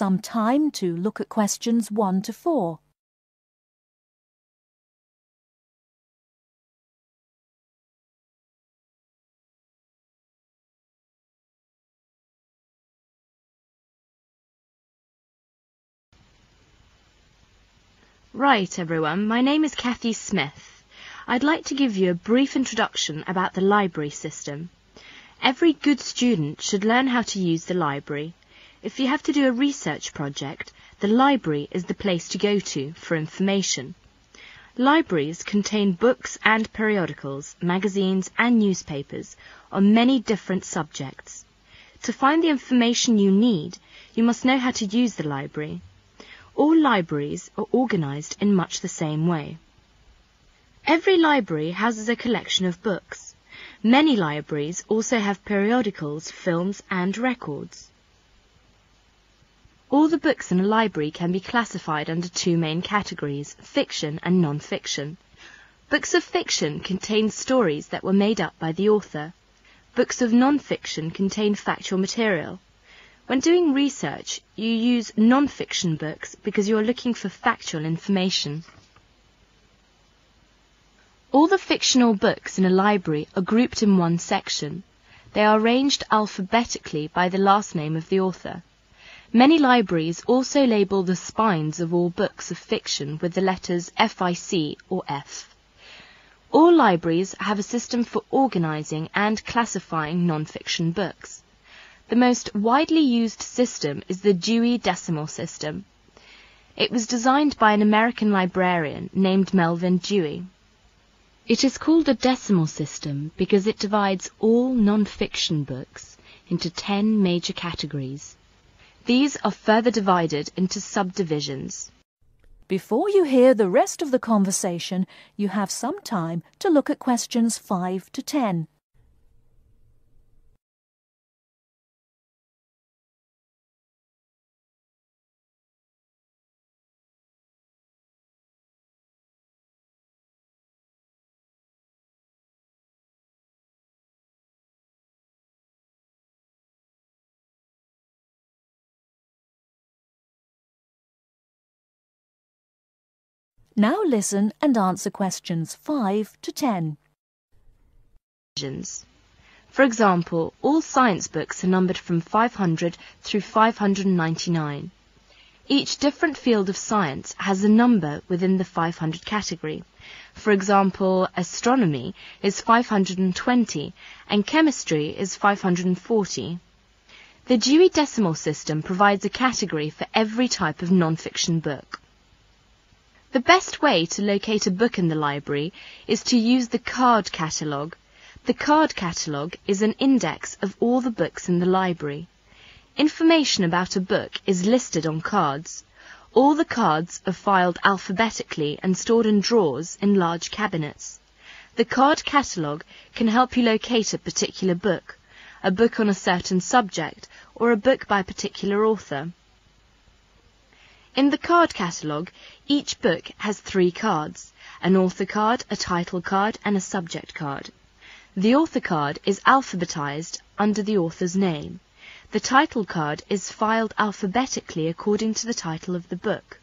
some time to look at questions 1 to 4. Right, everyone, my name is Kathy Smith. I'd like to give you a brief introduction about the library system. Every good student should learn how to use the library. If you have to do a research project, the library is the place to go to for information. Libraries contain books and periodicals, magazines and newspapers on many different subjects. To find the information you need, you must know how to use the library. All libraries are organised in much the same way. Every library houses a collection of books. Many libraries also have periodicals, films and records. All the books in a library can be classified under two main categories, fiction and non-fiction. Books of fiction contain stories that were made up by the author. Books of non-fiction contain factual material. When doing research, you use non-fiction books because you are looking for factual information. All the fictional books in a library are grouped in one section. They are arranged alphabetically by the last name of the author. Many libraries also label the spines of all books of fiction with the letters FIC or F. All libraries have a system for organising and classifying non-fiction books. The most widely used system is the Dewey Decimal System. It was designed by an American librarian named Melvin Dewey. It is called a decimal system because it divides all non-fiction books into 10 major categories. These are further divided into subdivisions. Before you hear the rest of the conversation, you have some time to look at questions 5 to 10. Now listen and answer questions 5 to 10. For example, all science books are numbered from 500 through 599. Each different field of science has a number within the 500 category. For example, astronomy is 520 and chemistry is 540. The Dewey Decimal System provides a category for every type of non-fiction book. The best way to locate a book in the library is to use the card catalogue. The card catalogue is an index of all the books in the library. Information about a book is listed on cards. All the cards are filed alphabetically and stored in drawers in large cabinets. The card catalogue can help you locate a particular book, a book on a certain subject, or a book by a particular author. In the card catalogue, each book has 3 cards, an author card, a title card and a subject card. The author card is alphabetized under the author's name. The title card is filed alphabetically according to the title of the book.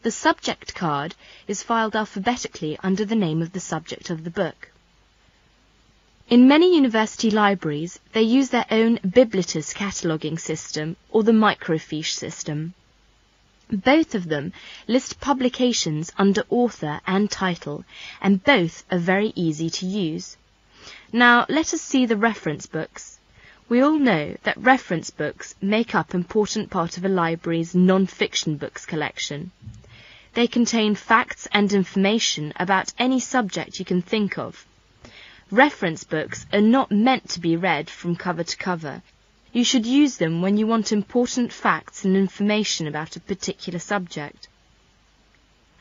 The subject card is filed alphabetically under the name of the subject of the book. In many university libraries, they use their own Biblitus cataloguing system or the microfiche system. Both of them list publications under author and title, and both are very easy to use. Now let us see the reference books. We all know that reference books make up an important part of a library's non-fiction books collection. They contain facts and information about any subject you can think of. Reference books are not meant to be read from cover to cover. You should use them when you want important facts and information about a particular subject.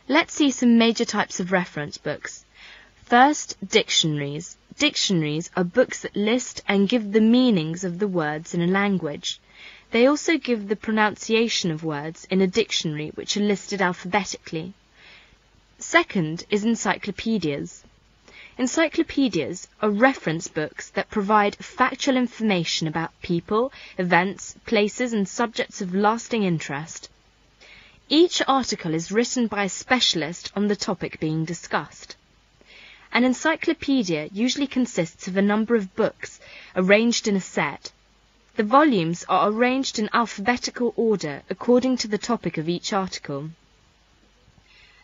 Let's see some major types of reference books. First, dictionaries. Dictionaries are books that list and give the meanings of the words in a language. They also give the pronunciation of words in a dictionary which are listed alphabetically. Second is encyclopedias. Encyclopedias are reference books that provide factual information about people, events, places and subjects of lasting interest. Each article is written by a specialist on the topic being discussed. An encyclopedia usually consists of a number of books arranged in a set. The volumes are arranged in alphabetical order according to the topic of each article.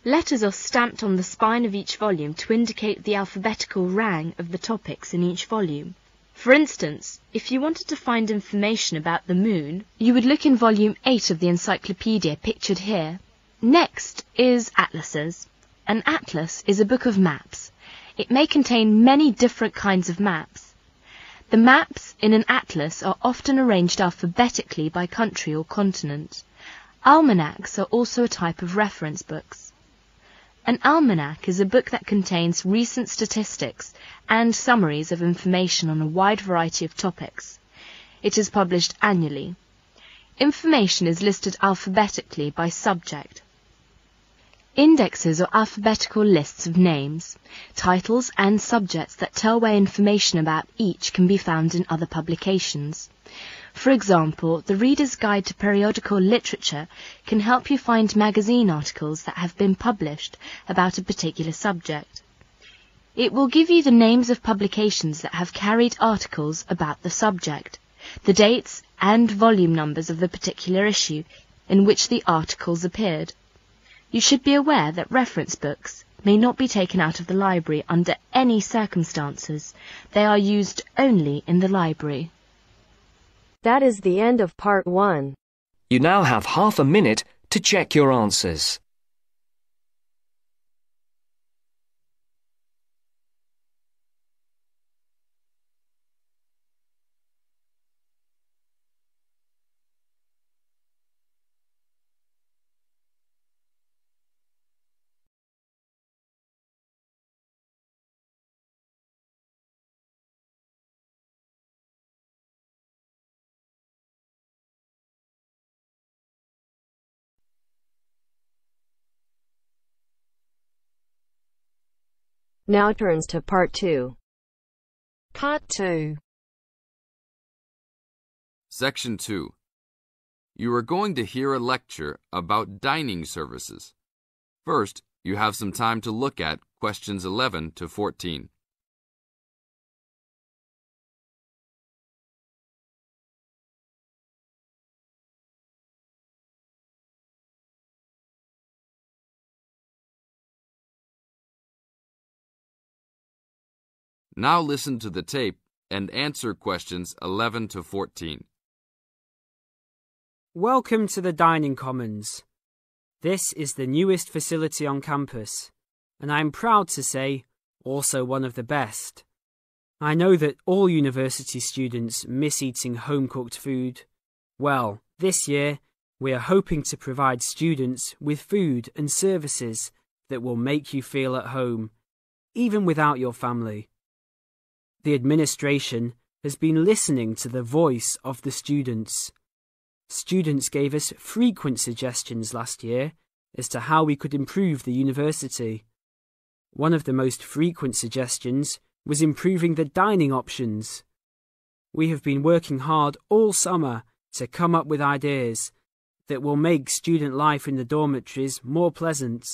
Letters are stamped on the spine of each volume to indicate the alphabetical rang of the topics in each volume. For instance, if you wanted to find information about the moon, you would look in volume 8 of the encyclopedia pictured here. Next is atlases. An atlas is a book of maps. It may contain many different kinds of maps. The maps in an atlas are often arranged alphabetically by country or continent. Almanacs are also a type of reference books. An almanac is a book that contains recent statistics and summaries of information on a wide variety of topics. It is published annually. Information is listed alphabetically by subject. Indexes are alphabetical lists of names, titles and subjects that tell where information about each can be found in other publications. For example, the Reader's Guide to Periodical Literature can help you find magazine articles that have been published about a particular subject. It will give you the names of publications that have carried articles about the subject, the dates and volume numbers of the particular issue in which the articles appeared. You should be aware that reference books may not be taken out of the library under any circumstances. They are used only in the library. That is the end of part 1. You now have half a minute to check your answers. Now turns to part 2. Part 2. Section 2. You are going to hear a lecture about dining services. First, you have some time to look at questions 11 to 14. Now listen to the tape and answer questions 11 to 14. Welcome to the Dining Commons. This is the newest facility on campus, and I am proud to say, also one of the best. I know that all university students miss eating home-cooked food. Well, this year, we are hoping to provide students with food and services that will make you feel at home, even without your family. The administration has been listening to the voice of the students. Students gave us frequent suggestions last year as to how we could improve the university. One of the most frequent suggestions was improving the dining options. We have been working hard all summer to come up with ideas that will make student life in the dormitories more pleasant.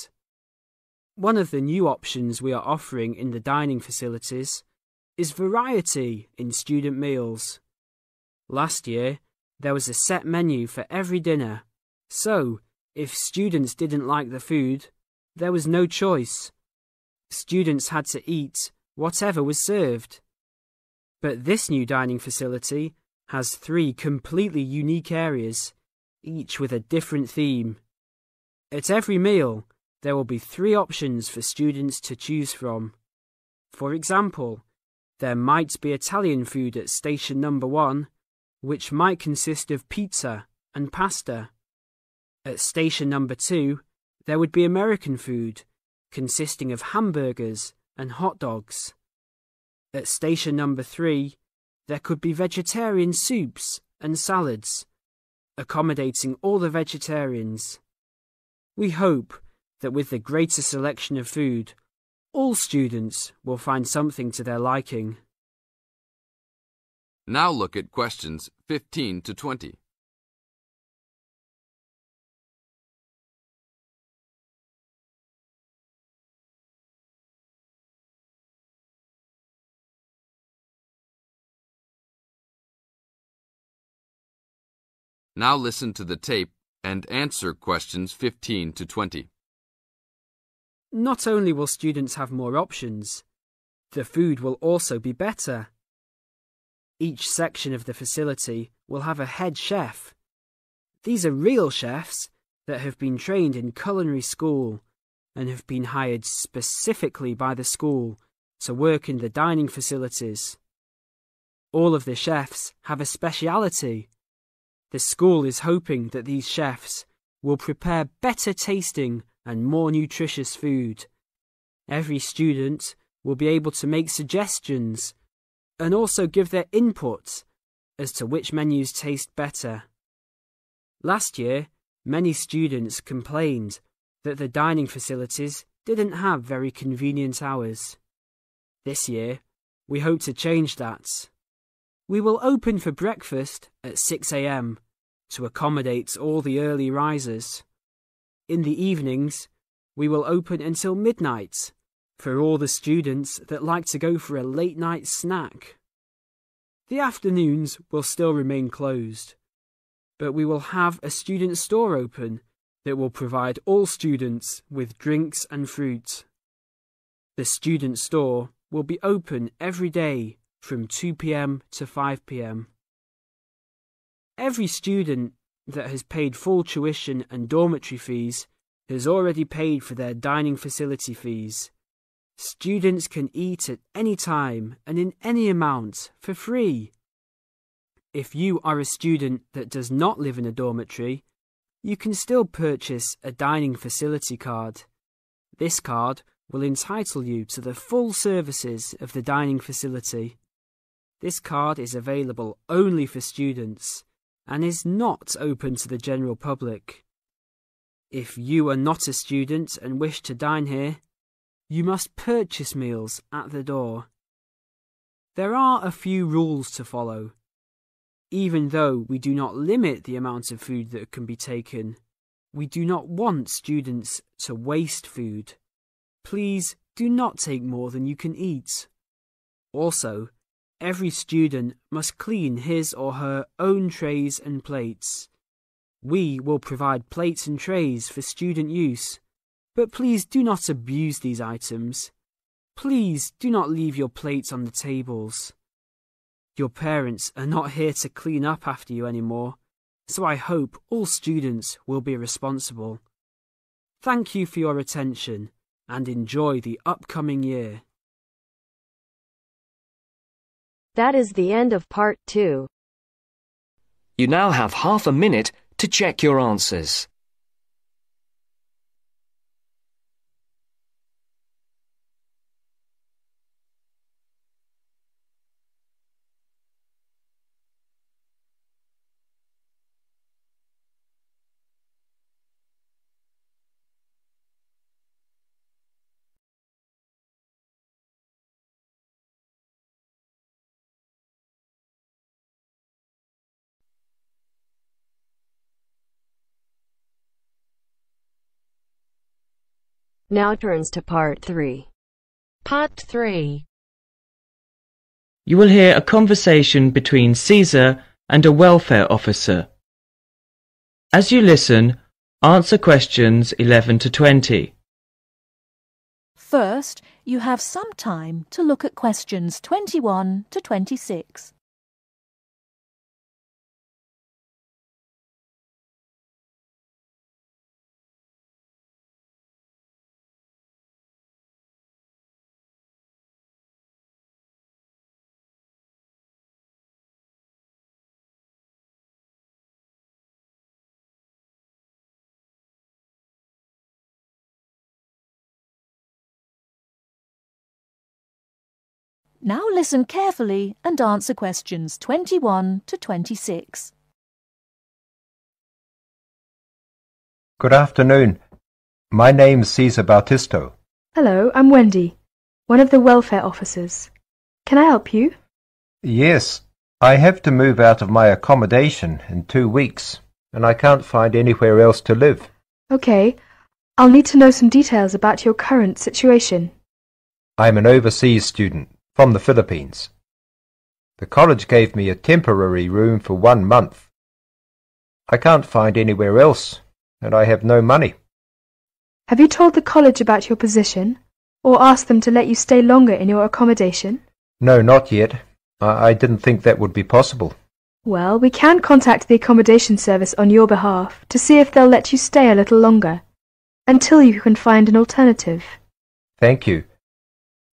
One of the new options we are offering in the dining facilities is variety in student meals. Last year, there was a set menu for every dinner, so if students didn't like the food, there was no choice. Students had to eat whatever was served. But this new dining facility has 3 completely unique areas, each with a different theme. At every meal, there will be 3 options for students to choose from. For example, there might be Italian food at station number 1, which might consist of pizza and pasta. At station number 2, there would be American food, consisting of hamburgers and hot dogs. At station number 3, there could be vegetarian soups and salads, accommodating all the vegetarians. We hope that with the greater selection of food, All students will find something to their liking. Now look at questions 15 to 20. Now listen to the tape and answer questions 15 to 20. Not only will students have more options, the food will also be better. Each section of the facility will have a head chef. These are real chefs that have been trained in culinary school and have been hired specifically by the school to work in the dining facilities. All of the chefs have a speciality. The school is hoping that these chefs will prepare better tasting and more nutritious food. Every student will be able to make suggestions and also give their input as to which menus taste better. Last year, many students complained that the dining facilities didn't have very convenient hours. This year, we hope to change that. We will open for breakfast at 6 a.m. to accommodate all the early risers. In the evenings, we will open until midnight for all the students that like to go for a late-night snack. The afternoons will still remain closed, but we will have a student store open that will provide all students with drinks and fruit. The student store will be open every day from 2 p.m. to 5 p.m. Every student that has paid full tuition and dormitory fees has already paid for their dining facility fees. Students can eat at any time and in any amount for free. If you are a student that does not live in a dormitory, you can still purchase a dining facility card. This card will entitle you to the full services of the dining facility. This card is available only for students and is not open to the general public. If you are not a student and wish to dine here, you must purchase meals at the door. There are a few rules to follow. Even though we do not limit the amount of food that can be taken, we do not want students to waste food. Please do not take more than you can eat. Also, every student must clean his or her own trays and plates. We will provide plates and trays for student use, but please do not abuse these items. Please do not leave your plates on the tables. Your parents are not here to clean up after you anymore, so I hope all students will be responsible. Thank you for your attention and enjoy the upcoming year. That is the end of part 2. You now have half a minute to check your answers. Now turns to part 3. Part 3. You will hear a conversation between Caesar and a welfare officer. As you listen, answer questions 11 to 20. First, you have some time to look at questions 21 to 26. Now listen carefully and answer questions 21 to 26. Good afternoon. My name's Cesar Bautisto. Hello, I'm Wendy. one of the welfare officers. Can I help you? Yes, I have to move out of my accommodation in 2 weeks, and I can't find anywhere else to live. Okay, I'll need to know some details about your current situation. I'm an overseas student from the Philippines. The college gave me a temporary room for 1 month. I can't find anywhere else, and I have no money. Have you told the college about your position, or asked them to let you stay longer in your accommodation? No, not yet. I didn't think that would be possible. Well, we can contact the accommodation service on your behalf to see if they'll let you stay a little longer, until you can find an alternative. Thank you.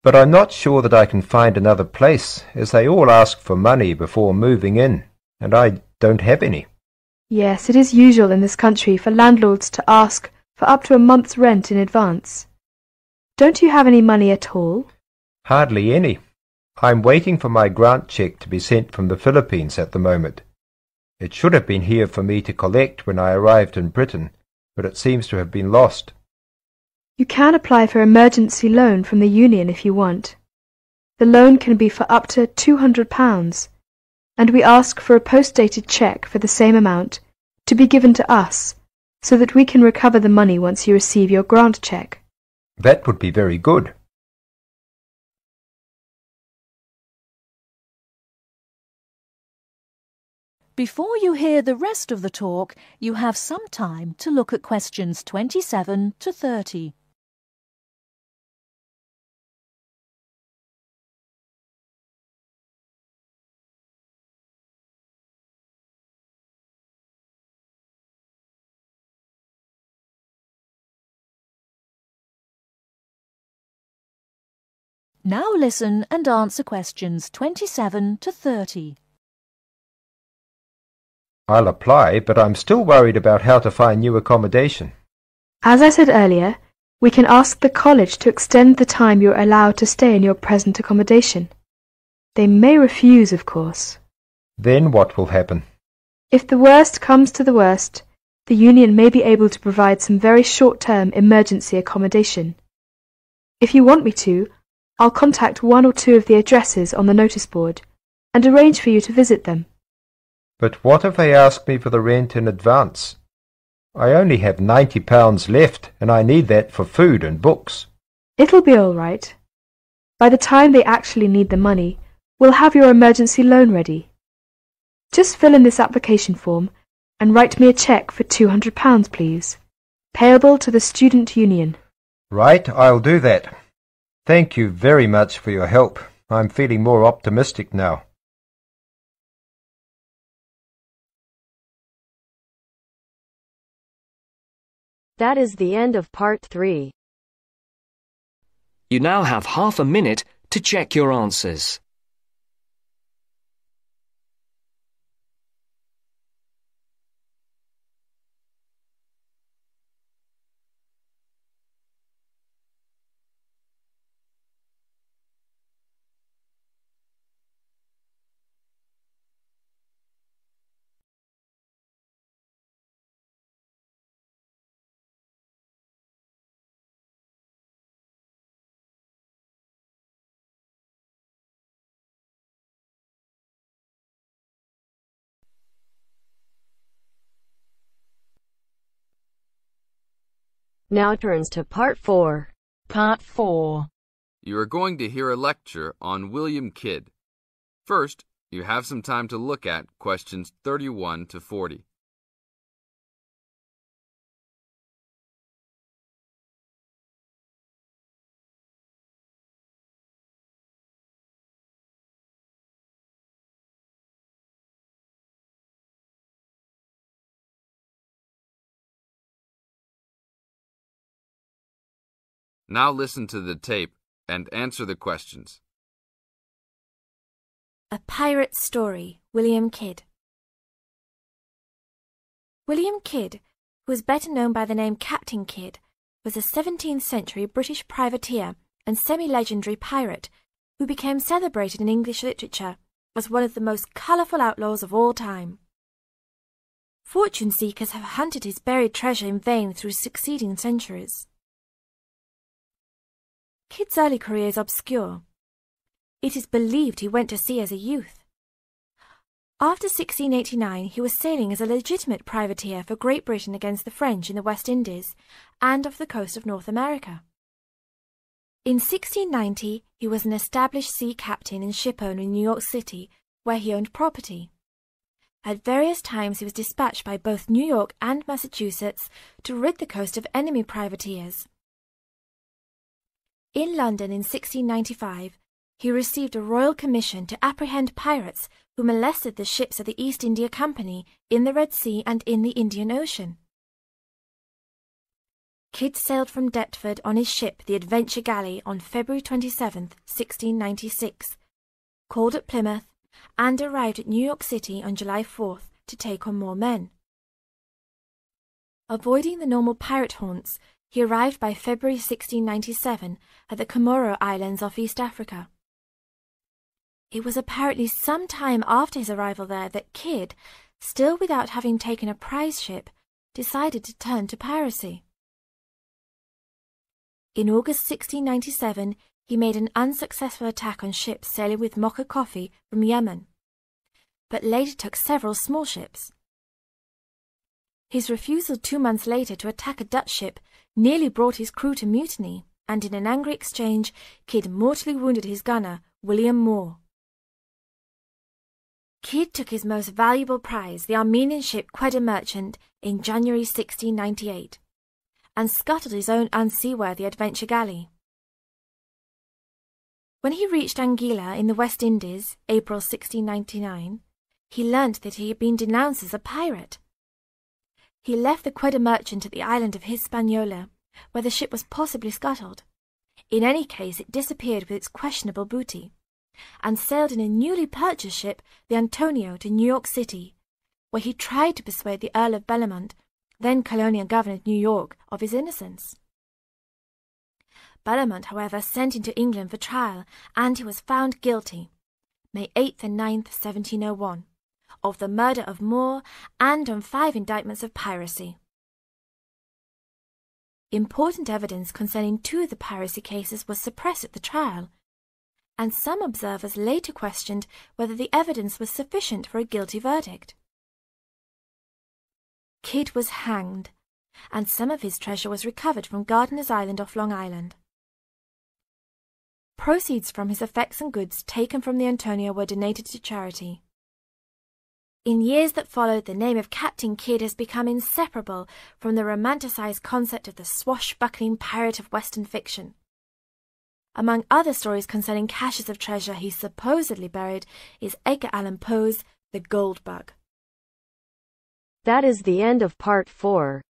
But I'm not sure that I can find another place, as they all ask for money before moving in, and I don't have any. Yes, it is usual in this country for landlords to ask for up to a month's rent in advance. Don't you have any money at all? Hardly any. I'm waiting for my grant cheque to be sent from the Philippines at the moment. It should have been here for me to collect when I arrived in Britain, but it seems to have been lost. You can apply for emergency loan from the union if you want. The loan can be for up to £200, and we ask for a post-dated cheque for the same amount to be given to us, so that we can recover the money once you receive your grant cheque. That would be very good. Before you hear the rest of the talk, you have some time to look at questions 27 to 30. Now listen and answer questions 27 to 30. I'll apply, but I'm still worried about how to find new accommodation. As I said earlier, we can ask the college to extend the time you're allowed to stay in your present accommodation. They may refuse, of course. Then what will happen? If the worst comes to the worst, the union may be able to provide some very short-term emergency accommodation. If you want me to, I'll contact 1 or 2 of the addresses on the notice board and arrange for you to visit them. But what if they ask me for the rent in advance? I only have £90 left, and I need that for food and books. It'll be all right. By the time they actually need the money, we'll have your emergency loan ready. Just fill in this application form and write me a cheque for £200, please, payable to the student union. Right, I'll do that. Thank you very much for your help. I'm feeling more optimistic now. That is the end of part 3. You now have half a minute to check your answers. Now turns to part 4. Part 4. You are going to hear a lecture on William Kidd. First, you have some time to look at questions 31 to 40. Now listen to the tape and answer the questions. A Pirate's Story, William Kidd. William Kidd, who was better known by the name Captain Kidd, was a 17th century British privateer and semi-legendary pirate who became celebrated in English literature as one of the most colourful outlaws of all time. Fortune seekers have hunted his buried treasure in vain through succeeding centuries. Kidd's early career is obscure. It is believed he went to sea as a youth. After 1689, he was sailing as a legitimate privateer for Great Britain against the French in the West Indies and off the coast of North America. In 1690, he was an established sea captain and shipowner in New York City, where he owned property. At various times he was dispatched by both New York and Massachusetts to rid the coast of enemy privateers. In London in 1695, he received a royal commission to apprehend pirates who molested the ships of the East India Company in the Red Sea and in the Indian Ocean. Kidd sailed from Deptford on his ship, the Adventure Galley, on February 27, 1696, called at Plymouth, and arrived at New York City on July 4 to take on more men. Avoiding the normal pirate haunts, he arrived by February 1697 at the Comoro Islands off East Africa. It was apparently some time after his arrival there that Kidd, still without having taken a prize ship, decided to turn to piracy. In August 1697, he made an unsuccessful attack on ships sailing with Mocha coffee from Yemen, but later took several small ships. His refusal 2 months later to attack a Dutch ship nearly brought his crew to mutiny, and in an angry exchange, Kidd mortally wounded his gunner, William Moore. Kidd took his most valuable prize, the Armenian ship Quedda Merchant, in January 1698, and scuttled his own unseaworthy Adventure Galley. When he reached Anguilla in the West Indies, April 1699, he learnt that he had been denounced as a pirate. He left the Quedda Merchant at the island of Hispaniola, where the ship was possibly scuttled. In any case, it disappeared with its questionable booty, and sailed in a newly purchased ship, the Antonio, to New York City, where he tried to persuade the Earl of Bellamont, then colonial governor of New York, of his innocence. Bellamont, however, sent him to England for trial, and he was found guilty, May 8th and 9th, 1701, of the murder of Moore and on 5 indictments of piracy. Important evidence concerning 2 of the piracy cases was suppressed at the trial, and some observers later questioned whether the evidence was sufficient for a guilty verdict. Kidd was hanged, and some of his treasure was recovered from Gardiner's Island off Long Island. Proceeds from his effects and goods taken from the Antonio were donated to charity. In years that followed, the name of Captain Kidd has become inseparable from the romanticized concept of the swashbuckling pirate of Western fiction. Among other stories concerning caches of treasure he supposedly buried is Edgar Allan Poe's The Gold Bug. That is the end of part 4.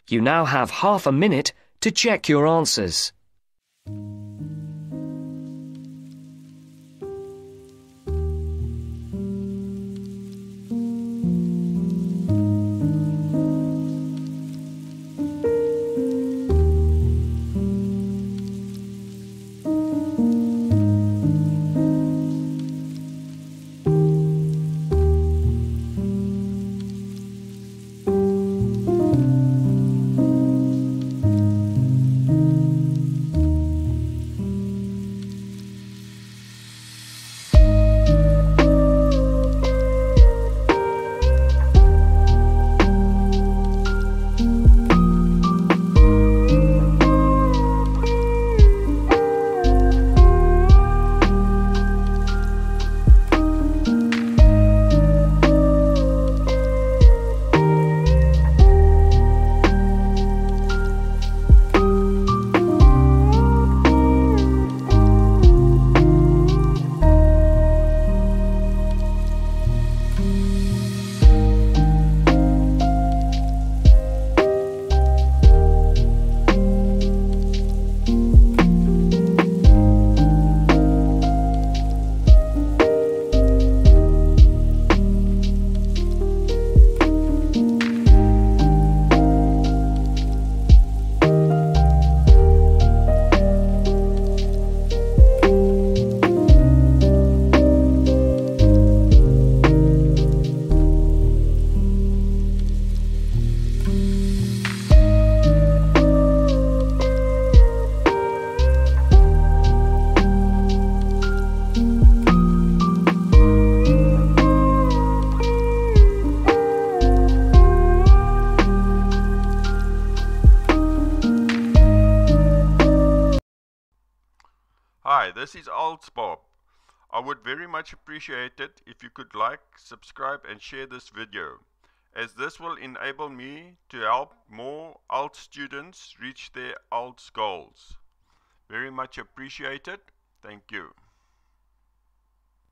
You now have half a minute to check your answers. Hi, this is IELTS Bob. I would very much appreciate it if you could like, subscribe and share this video, as this will enable me to help more IELTS students reach their IELTS goals. Very much appreciated. Thank you.